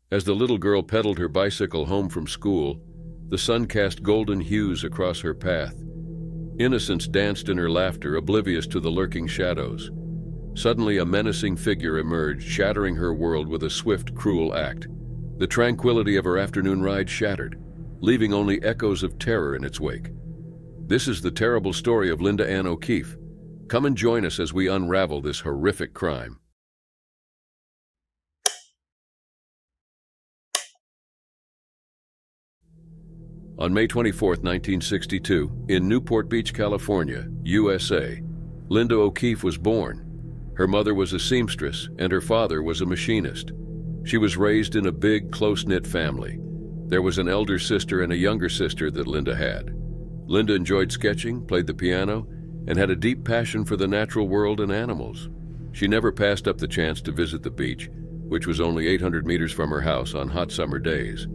As the little girl pedaled her bicycle home from school, the sun cast golden hues across her path. Innocence danced in her laughter, oblivious to the lurking shadows. Suddenly, a menacing figure emerged, shattering her world with a swift, cruel act. The tranquility of her afternoon ride shattered, leaving only echoes of terror in its wake. This is the terrible story of Linda Ann O'Keefe. Come and join us as we unravel this horrific crime. On May 24, 1962, in Newport Beach, California, USA, Linda O'Keefe was born. Her mother was a seamstress and her father was a machinist. She was raised in a big, close-knit family. There was an elder sister and a younger sister that Linda had. Linda enjoyed sketching, played the piano, and had a deep passion for the natural world and animals. She never passed up the chance to visit the beach, which was only 800 meters from her house on hot summer days.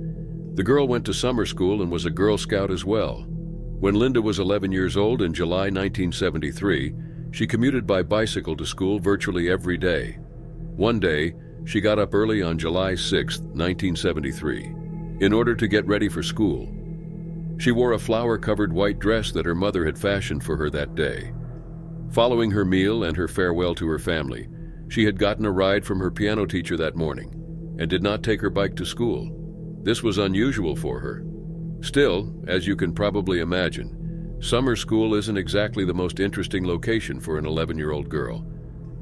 The girl went to summer school and was a Girl Scout as well. When Linda was 11 years old in July 1973, she commuted by bicycle to school virtually every day. One day, she got up early on July 6, 1973, in order to get ready for school. She wore a flower-covered white dress that her mother had fashioned for her that day. Following her meal and her farewell to her family, she had gotten a ride from her piano teacher that morning and did not take her bike to school. This was unusual for her. Still, as you can probably imagine, summer school isn't exactly the most interesting location for an 11-year-old girl.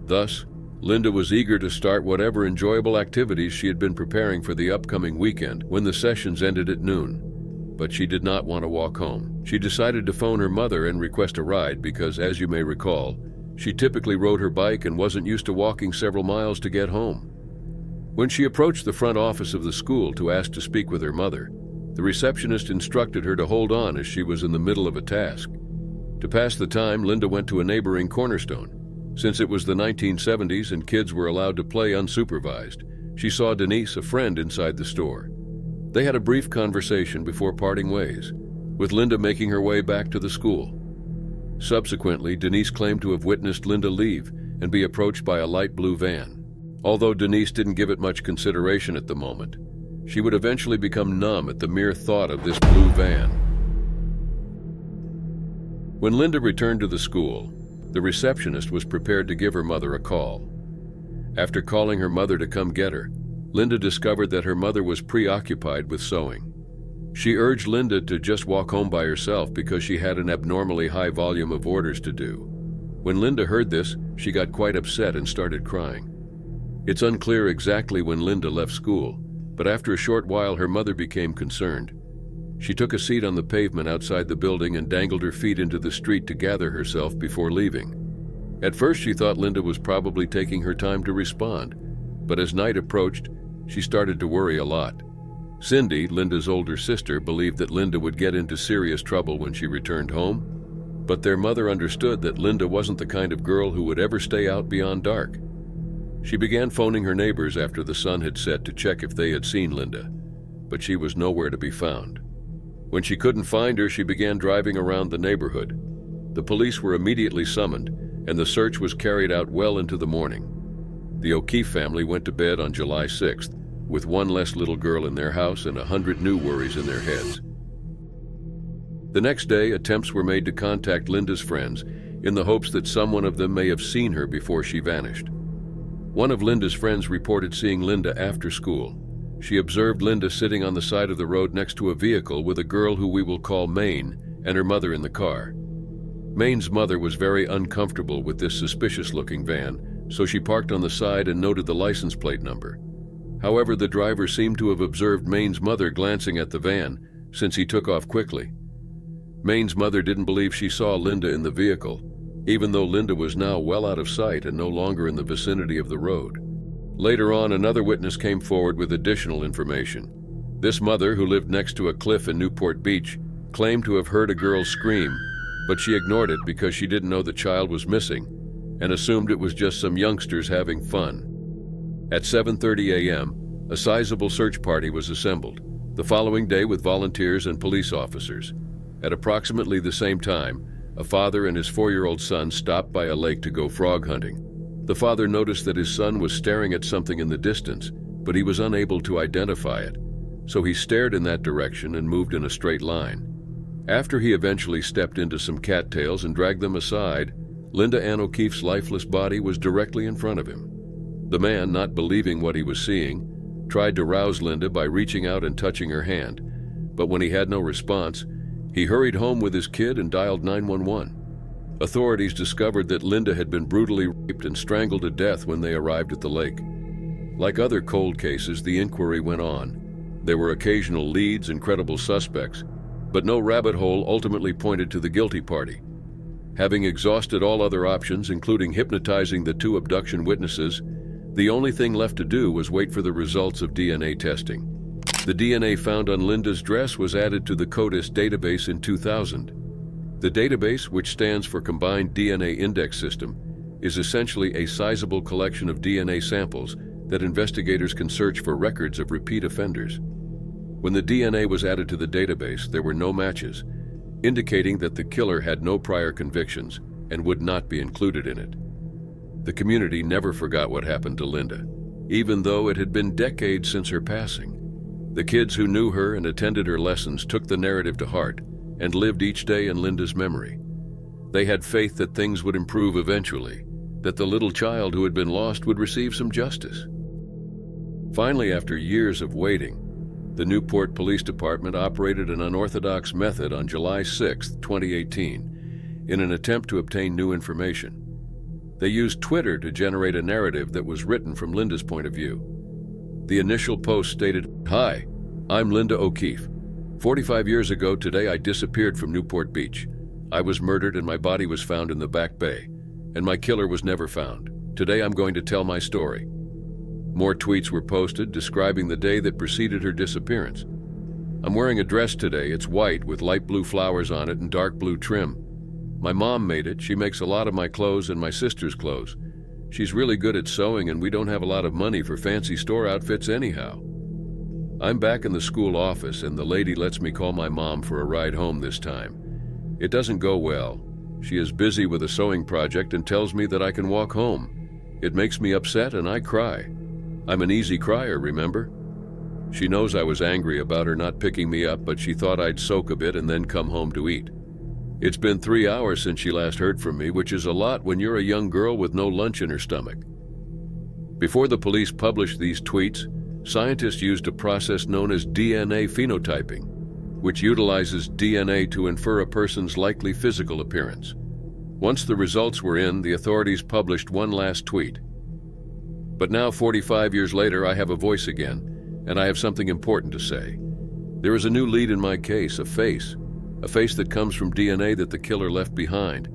Thus, Linda was eager to start whatever enjoyable activities she had been preparing for the upcoming weekend when the sessions ended at noon. But she did not want to walk home. She decided to phone her mother and request a ride because, as you may recall, she typically rode her bike and wasn't used to walking several miles to get home. When she approached the front office of the school to ask to speak with her mother, the receptionist instructed her to hold on as she was in the middle of a task. To pass the time, Linda went to a neighboring Cornerstone. Since it was the 1970s and kids were allowed to play unsupervised, she saw Denise, a friend, inside the store. They had a brief conversation before parting ways, with Linda making her way back to the school. Subsequently, Denise claimed to have witnessed Linda leave and be approached by a light blue van. Although Denise didn't give it much consideration at the moment, she would eventually become numb at the mere thought of this blue van. When Linda returned to the school, the receptionist was prepared to give her mother a call. After calling her mother to come get her, Linda discovered that her mother was preoccupied with sewing. She urged Linda to just walk home by herself because she had an abnormally high volume of orders to do. When Linda heard this, she got quite upset and started crying. It's unclear exactly when Linda left school, but after a short while her mother became concerned. She took a seat on the pavement outside the building and dangled her feet into the street to gather herself before leaving. At first she thought Linda was probably taking her time to respond, but as night approached, she started to worry a lot. Cindy, Linda's older sister, believed that Linda would get into serious trouble when she returned home, but their mother understood that Linda wasn't the kind of girl who would ever stay out beyond dark. She began phoning her neighbors after the sun had set to check if they had seen Linda, but she was nowhere to be found. When she couldn't find her, she began driving around the neighborhood. The police were immediately summoned, and the search was carried out well into the morning. The O'Keefe family went to bed on July 6th, with one less little girl in their house and 100 new worries in their heads. The next day, attempts were made to contact Linda's friends in the hopes that someone of them may have seen her before she vanished. One of Linda's friends reported seeing Linda after school. She observed Linda sitting on the side of the road next to a vehicle with a girl who we will call Maine and her mother in the car. Maine's mother was very uncomfortable with this suspicious-looking van, so she parked on the side and noted the license plate number. However, the driver seemed to have observed Maine's mother glancing at the van, since he took off quickly. Maine's mother didn't believe she saw Linda in the vehicle, even though Linda was now well out of sight and no longer in the vicinity of the road. Later on, another witness came forward with additional information. This mother, who lived next to a cliff in Newport Beach, claimed to have heard a girl scream, but she ignored it because she didn't know the child was missing and assumed it was just some youngsters having fun. At 7:30 a.m., a sizable search party was assembled, the following day with volunteers and police officers. At approximately the same time, a father and his 4-year-old son stopped by a lake to go frog hunting. The father noticed that his son was staring at something in the distance but he was unable to identify it, so he stared in that direction and moved in a straight line. After he eventually stepped into some cattails and dragged them aside, Linda Ann O'Keefe's lifeless body was directly in front of him. The man, not believing what he was seeing, tried to rouse Linda by reaching out and touching her hand, but when he had no response, he hurried home with his kid and dialed 911. Authorities discovered that Linda had been brutally raped and strangled to death when they arrived at the lake. Like other cold cases, the inquiry went on. There were occasional leads and credible suspects, but no rabbit hole ultimately pointed to the guilty party. Having exhausted all other options, including hypnotizing the two abduction witnesses, the only thing left to do was wait for the results of DNA testing. The DNA found on Linda's dress was added to the CODIS database in 2000. The database, which stands for Combined DNA Index System, is essentially a sizable collection of DNA samples that investigators can search for records of repeat offenders. When the DNA was added to the database, there were no matches, indicating that the killer had no prior convictions and would not be included in it. The community never forgot what happened to Linda, even though it had been decades since her passing. The kids who knew her and attended her lessons took the narrative to heart and lived each day in Linda's memory. They had faith that things would improve eventually, that the little child who had been lost would receive some justice. Finally, after years of waiting, the Newport Police Department operated an unorthodox method on July 6, 2018, in an attempt to obtain new information. They used Twitter to generate a narrative that was written from Linda's point of view. The initial post stated, "Hi, I'm Linda O'Keefe. 45 years ago today I disappeared from Newport Beach. I was murdered and my body was found in the back bay, and my killer was never found. Today I'm going to tell my story." More tweets were posted describing the day that preceded her disappearance. "I'm wearing a dress today. It's white with light blue flowers on it and dark blue trim. My mom made it. She makes a lot of my clothes and my sister's clothes. She's really good at sewing and we don't have a lot of money for fancy store outfits anyhow. I'm back in the school office and the lady lets me call my mom for a ride home this time. It doesn't go well. She is busy with a sewing project and tells me that I can walk home. It makes me upset and I cry. I'm an easy crier, remember? She knows I was angry about her not picking me up, but she thought I'd soak a bit and then come home to eat. It's been 3 hours since she last heard from me, which is a lot when you're a young girl with no lunch in her stomach." Before the police published these tweets, scientists used a process known as DNA phenotyping, which utilizes DNA to infer a person's likely physical appearance. Once the results were in, the authorities published one last tweet. "But now, 45 years later, I have a voice again, and I have something important to say. There is a new lead in my case, a face that comes from DNA that the killer left behind.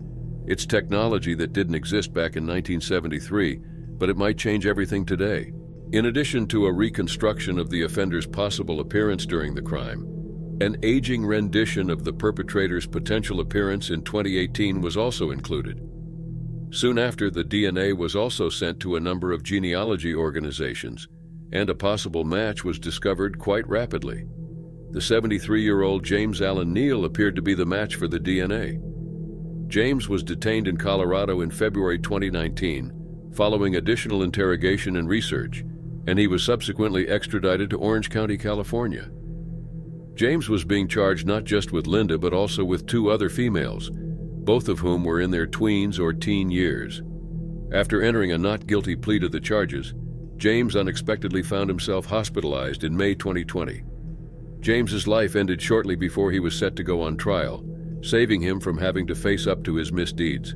It's technology that didn't exist back in 1973, but it might change everything today." In addition to a reconstruction of the offender's possible appearance during the crime, an aging rendition of the perpetrator's potential appearance in 2018 was also included. Soon after, the DNA was also sent to a number of genealogy organizations, and a possible match was discovered quite rapidly. The 73-year-old James Allen Neal appeared to be the match for the DNA. James was detained in Colorado in February 2019, following additional interrogation and research, and he was subsequently extradited to Orange County, California. James was being charged not just with Linda, but also with 2 other females, both of whom were in their tweens or teen years. After entering a not guilty plea to the charges, James unexpectedly found himself hospitalized in May 2020. James's life ended shortly before he was set to go on trial, saving him from having to face up to his misdeeds.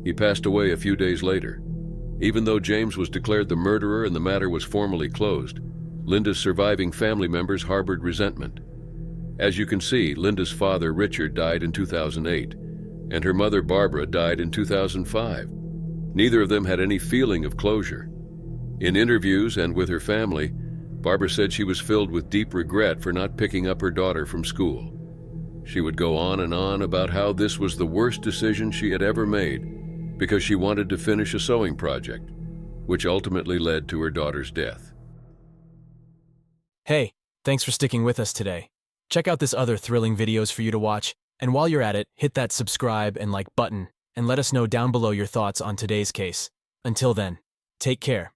He passed away a few days later. Even though James was declared the murderer and the matter was formally closed, Linda's surviving family members harbored resentment. As you can see, Linda's father, Richard, died in 2008, and her mother, Barbara, died in 2005. Neither of them had any feeling of closure. In interviews and with her family, Barbara said she was filled with deep regret for not picking up her daughter from school. She would go on and on about how this was the worst decision she had ever made because she wanted to finish a sewing project, which ultimately led to her daughter's death. Hey, thanks for sticking with us today. Check out this other thrilling videos for you to watch, and while you're at it, hit that subscribe and like button, and let us know down below your thoughts on today's case. Until then, take care.